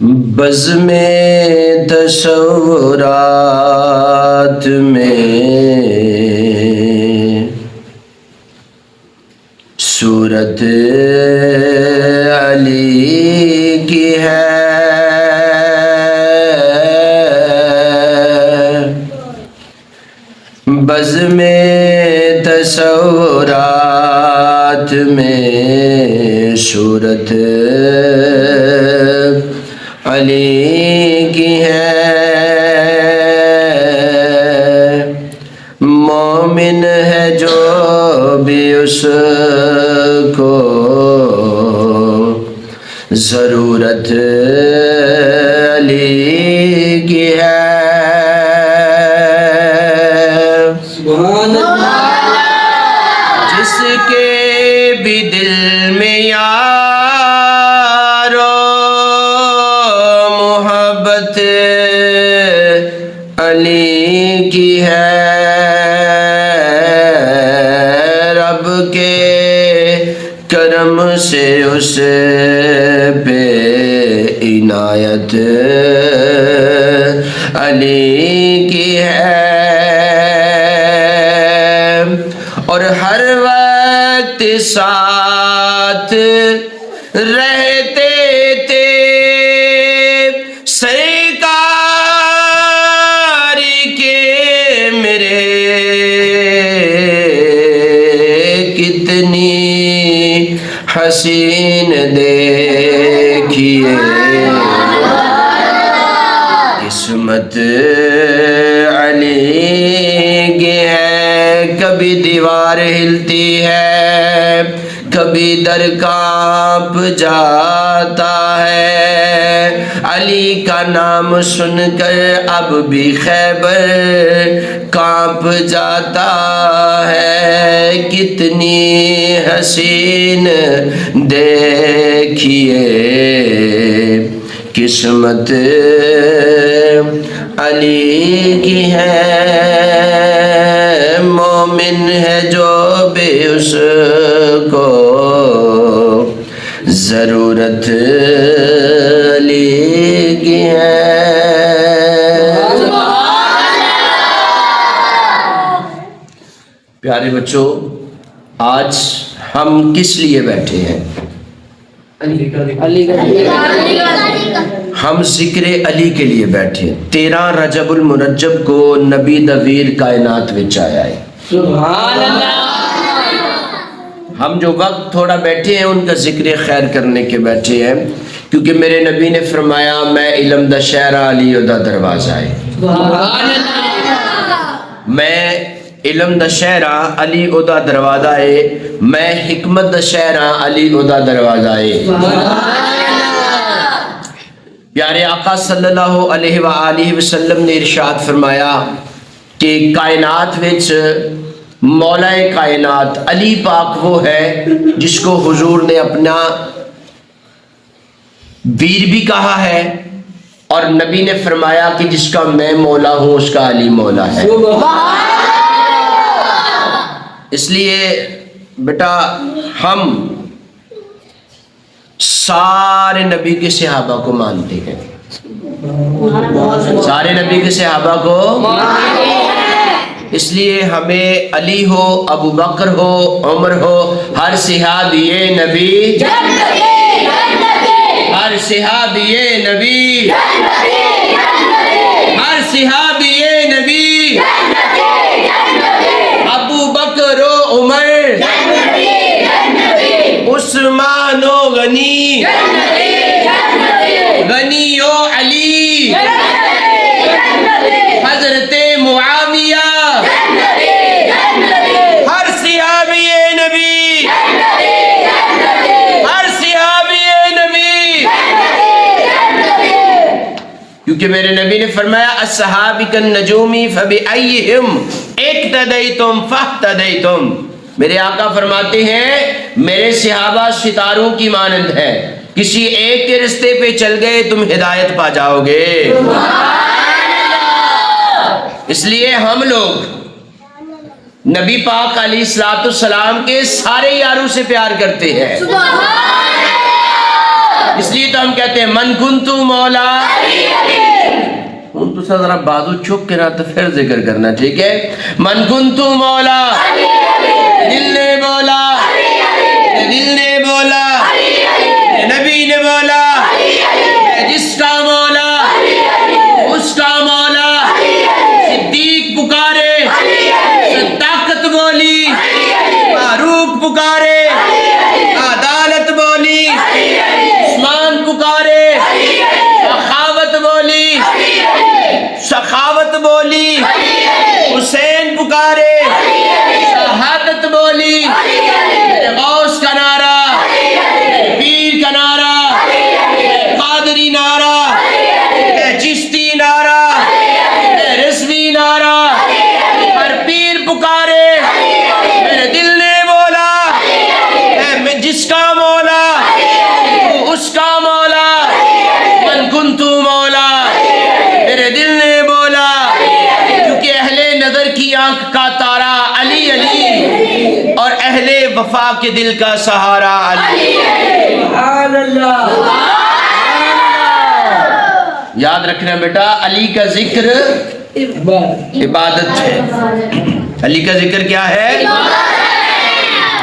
بزم تصورات میں صورت علی کی ہے، بزم تصورات میں صورت علی کی ہے، مومن ہے جو بھی اس کو ضرورت علی کی ہے۔ سبحان اللہ۔ جس کے بھی دل میں یارو محبت علی کی ہے، رب کے کرم سے اس پہ عنایت علی کی ہے، اور ہر وقت ساتھ رہتے تھے سرکار کے میرے، کتنی حسین دیکھیے قسمت علی کی ہے، کبھی دیوار ہلتی ہے، کبھی در کانپ جاتا ہے، علی کا نام سن کر اب بھی خیبر کانپ جاتا ہے، کتنی حسین دیکھیے قسمت علی کی ہے، مومن ہے جو بھی اس کو ضرورت علی کی ہے۔ پیارے بچوں، آج ہم کس لیے بیٹھے ہیں؟ ہم ذکر علی کے لیے بیٹھے ہیں۔ 13 رجب المرجب کو نبی دویر کائنات وچ آیا ہے۔ سبحان اللہ۔ ہم جو وقت تھوڑا بیٹھے ہیں ان کا ذکر خیر کرنے کے بیٹھے ہیں، کیونکہ میرے نبی نے فرمایا میں علم دا شہرہ علی دا دروازہ ہے، سبحان اللہ۔ میں علم دا شہرہ علی دا دروازہ ہے، میں حکمت دا شہرہ علی دا دروازہ ہے۔ پیارے آقا صلی اللہ علیہ وآلہ وسلم نے ارشاد فرمایا کہ کائنات وچ مولا کائنات علی پاک وہ ہے جس کو حضور نے اپنا ویر بھی کہا ہے، اور نبی نے فرمایا کہ جس کا میں مولا ہوں اس کا علی مولا ہے۔ اس لیے بیٹا ہم سارے نبی کے صحابہ کو مانتے ہیں، سارے نبی کے صحابہ کو، اس لیے ہمیں علی ہو، ابو بکر ہو، عمر ہو، ہر صحابی نبی، ہر صحابی نبی، ہر صحابی نبی، ابو بکر و عمر، عثمان و غنی، غنی و علی، حضرت معاویہ، ہر صحابی نبی، ہر صحابی نبی، کیونکہ میرے نبی نے فرمایا الصحابی کالنجومی فبأیہم اقتدیتم فاہتدیتم، میرے آقا فرماتے ہیں میرے صحابہ ستاروں کی مانند ہے، کسی ایک کے رستے پہ چل گئے تم ہدایت پا جاؤ گے۔ اس لیے ہم لوگ نبی پاک علیہ السلام کے سارے یاروں سے پیار کرتے ہیں، اس لیے تو ہم کہتے ہیں من کنتو مولا ہوں تو ذرا بازو چھپ کے نہ تو پھر ذکر کرنا ٹھیک ہے من کنتو مولا دل نے بولا دل نے بولا نبی نے بولا جس کا مولا اس کا مولا صدیق پکارے صداقت بولی فاروق پکارے عدالت بولی عثمان پکارے سخاوت بولی سخاوت بولی حسین پکارے شہادت بولی میرے غوث کا نعرہ میرے پیر کا نعرہ میرے قادری نعرہ میرے چشتی نعرہ میرے رضوی نعرہ ہر پیر پکارے میرے دل نے بولا میں جس کا مولا اس کا مولا من کنتو مولا میرے دل نے بولا کیونکہ اہل نظر کی آنکھ کا تارا علی علی اور اہل وفا کے دل کا سہارا علی سبحان اللہ یاد رکھنا بیٹا علی کا ذکر عبادت ہے علی کا ذکر کیا ہے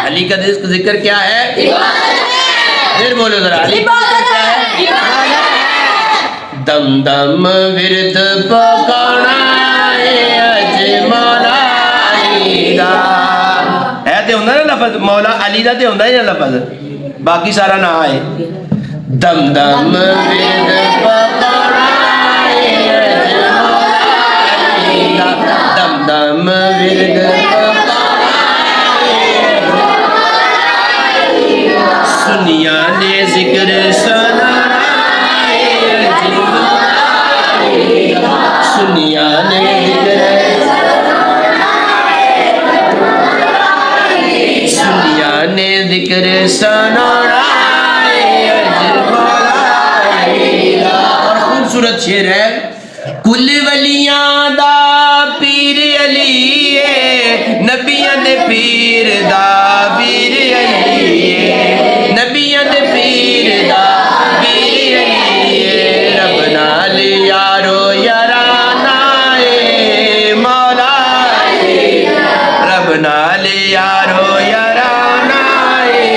علی کا ذکر کیا ہے پھر بولو ذرا علی کا ذکر کیا ہے دم دم ورد پکانا مولا علی دا ہے تے ہوندا نا لفظ مولا علی دا تے ہوندا ہی نا لفظ باقی سارا نہ آئے دم دم ورد پکانا دم دم ورد سنیا نے ذکر سنا سنیا نے ذکر سنیا نے ذکر سنا اور خوبصورت شعر ہے کل ولیاں دا پیر علی ہے نبیاں دے پیر دا پیر علی ہے نبیاں دے پیر دا پیر علی ہے رب نال یارو یارانا ہے مولا رب نال یارو یارانا ہے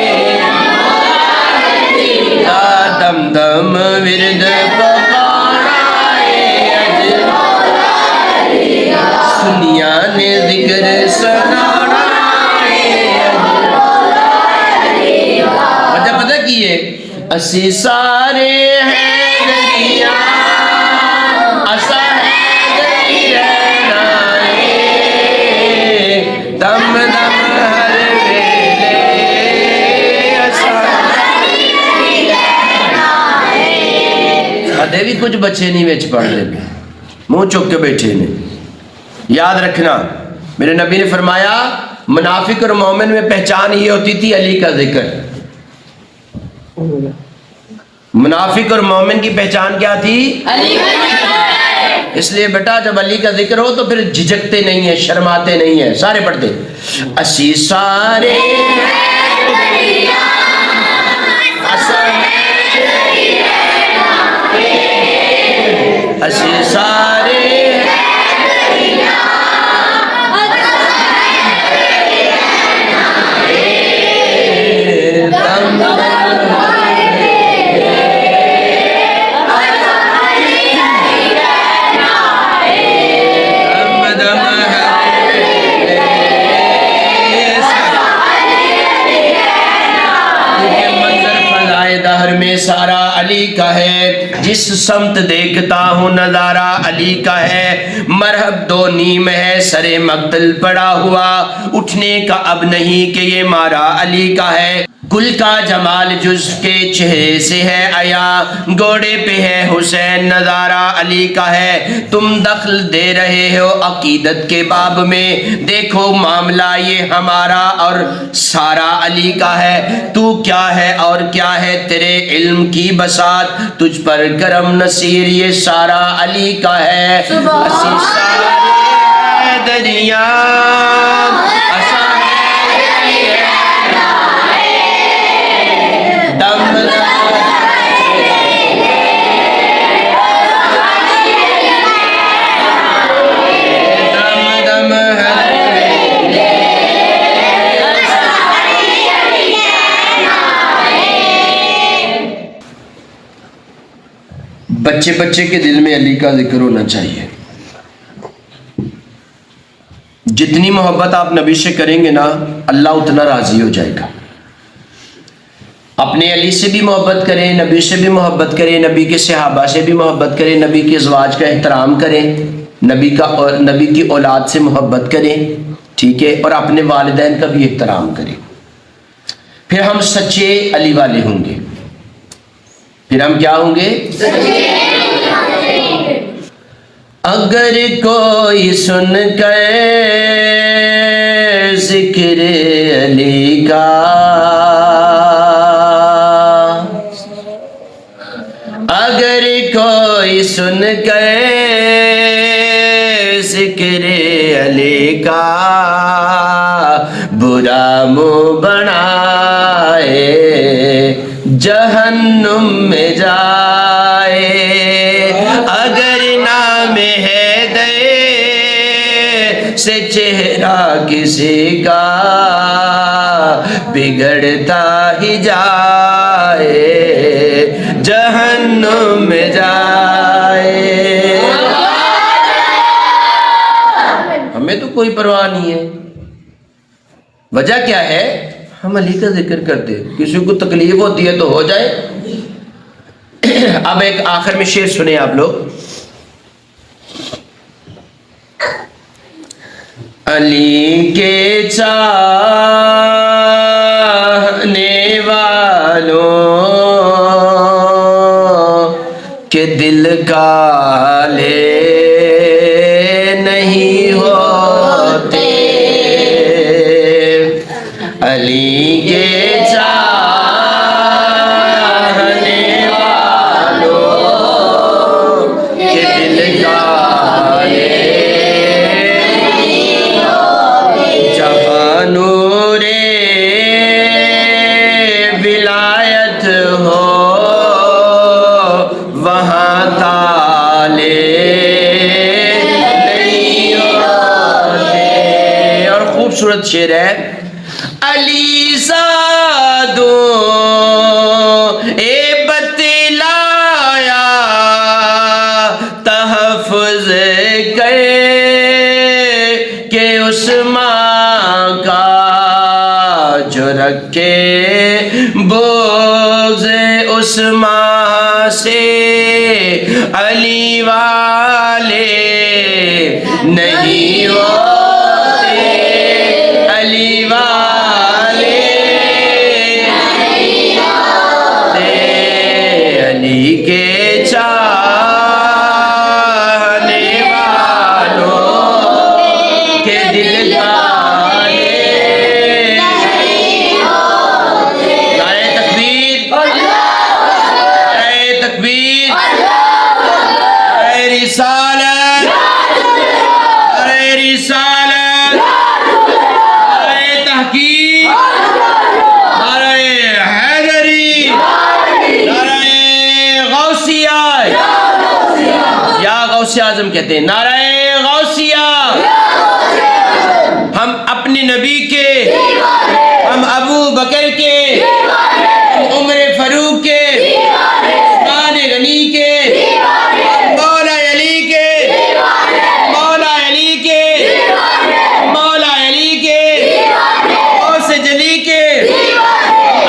دم دم ورد سنیا نے ذکر سنانا وجہ پتہ کی ہے اسی سارے ہیں دریا اسا ہے دریا دم دم ہر ویلے اسا ادے بھی کچھ بچے نہیں وچ پڑھ لے منہ چک کے بیٹھے نے یاد رکھنا میرے نبی نے فرمایا منافق اور مومن میں پہچان یہ ہوتی تھی علی کا ذکر منافق اور مومن کی پہچان کیا تھی علی کا ذکر اس لیے بیٹا جب علی کا ذکر ہو تو پھر جھجکتے نہیں ہیں شرماتے نہیں ہیں سارے پڑھتے اسی سارے اسی سارے دہر میں سارا علی کا ہے جس سمت دیکھتا ہوں نظارہ علی کا ہے مرحب دو نیم ہے سرے مقتل پڑا ہوا اٹھنے کا اب نہیں کہ یہ مارا علی کا ہے کل کا جمال جز کے چہرے سے ہے آیا گھوڑے پہ ہے حسین نظارہ علی کا ہے تم دخل دے رہے ہو عقیدت کے باب میں دیکھو معاملہ یہ ہمارا اور سارا علی کا ہے تو کیا ہے اور کیا ہے تیرے علم کی بساط تجھ پر کرم نصیر یہ سارا علی کا ہے اسی سارے دریا دم بچے بچے کے دل میں علی کا ذکر ہونا چاہیے. جتنی محبت آپ نبی سے کریں گے نا اللہ اتنا راضی ہو جائے گا. اپنے علی سے بھی محبت کریں, نبی سے بھی محبت کریں, نبی کے صحابہ سے بھی محبت کریں, نبی کے ازواج کا احترام کریں, نبی کی اولاد سے محبت کریں, ٹھیک ہے, اور اپنے والدین کا بھی احترام کریں. پھر ہم سچے علی والے ہوں گے. پھر ہم کیا ہوں گے؟ اگر کوئی سن کر ذکر علی کا اگر کوئی سن کر ذکر علی کا برا منہ بنائے جہنم میں جائے. اگر نام حیدر سے چہرہ کسی کا بگڑتا ہی جائے جہنم میں جائے. ہمیں تو کوئی پرواہ نہیں ہے. وجہ کیا ہے؟ ہم علی کا ذکر کرتے ہیں. کسی کو تکلیف ہوتی ہے تو ہو جائے. اب ایک آخر میں شعر سنیں آپ لوگ. علی کے چاہنے والوں کے دل کالے نہیں ہوتے. علی کے چاہنے والوں کے دل کالے جہاں نور ولایت ہو وہاں تالے نہیں ہوتے. اور خوبصورت شعر ہے. علی زادوں اے بتلایا تحفظ کر کہ عثمان کا جو رکھے بغض عثمان سے علی والے نہیں ہوتے. علی والے نہیں ہوتے. علی کے چاہنے والوں کے دل کالے نہیں ہوتے. نعرہ تکبیر, نعرہ تکبیر, نعرہ رسالت, نعرہ رسالت, نعرہ تحقیق, نعرہ حیدری, نعرہ غوثیہ, یا غوث اعظم کہتے ہیں, نعرہ غوثیہ. ہم اپنے نبی کے, ہم ابو بکر کے, ہم عمر فاروق کے, عثمان غنی کے, مولا علی کے, مولا علی کے, مولا علی کے, غوث جلی کے,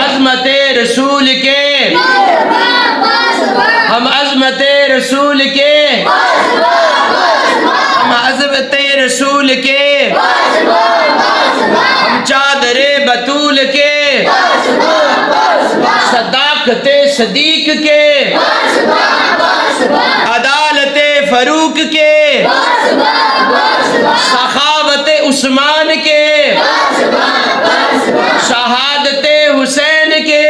عظمت رسول کے, ہم عظمت رسول کے, ہم عظمت رسول کے, ہم چادر بطول کے, صداقت صدیق کے, عدالت فاروق کے, سخاوت عثمان کے, شہادت حسین کے,